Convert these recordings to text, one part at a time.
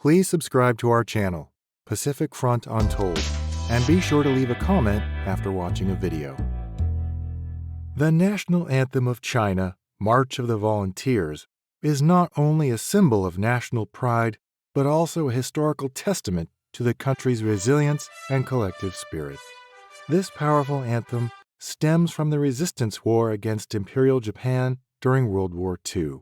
Please subscribe to our channel, Pacific Front Untold, and be sure to leave a comment after watching a video. The national anthem of China, March of the Volunteers, is not only a symbol of national pride, but also a historical testament to the country's resilience and collective spirit. This powerful anthem stems from the resistance war against Imperial Japan during World War II.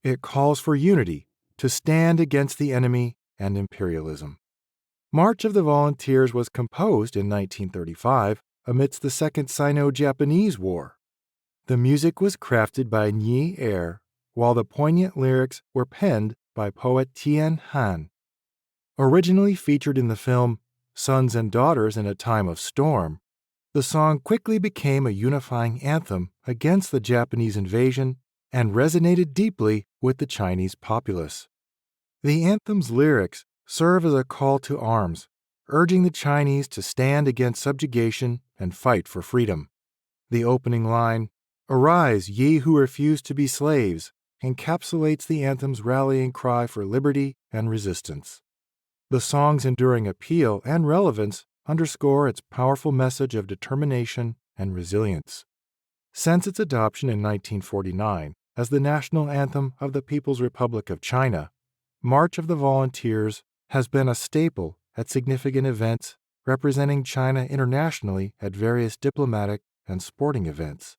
It calls for unity to stand against the enemy and imperialism. March of the Volunteers was composed in 1935 amidst the Second Sino-Japanese War. The music was crafted by Nie Er, while the poignant lyrics were penned by poet Tian Han. Originally featured in the film Sons and Daughters in a Time of Storm, the song quickly became a unifying anthem against the Japanese invasion and resonated deeply with the Chinese populace. The anthem's lyrics serve as a call to arms, urging the Chinese to stand against subjugation and fight for freedom. The opening line, "Arise, ye who refuse to be slaves," encapsulates the anthem's rallying cry for liberty and resistance. The song's enduring appeal and relevance underscore its powerful message of determination and resilience. Since its adoption in 1949 as the national anthem of the People's Republic of China, March of the Volunteers has been a staple at significant events representing China internationally at various diplomatic and sporting events.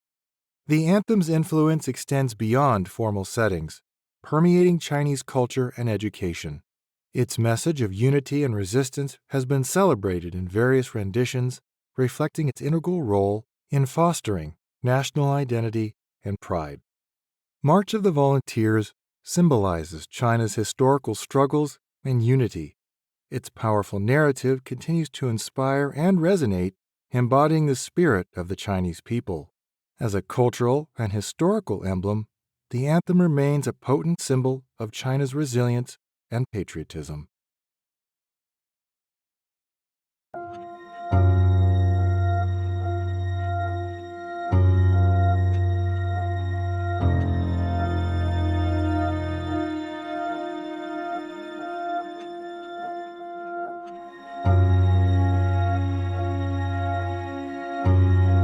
The anthem's influence extends beyond formal settings, permeating Chinese culture and education. Its message of unity and resistance has been celebrated in various renditions, reflecting its integral role in fostering national identity and pride. March of the Volunteers symbolizes China's historical struggles and unity. Its powerful narrative continues to inspire and resonate, embodying the spirit of the Chinese people. As a cultural and historical emblem, the anthem remains a potent symbol of China's resilience and patriotism.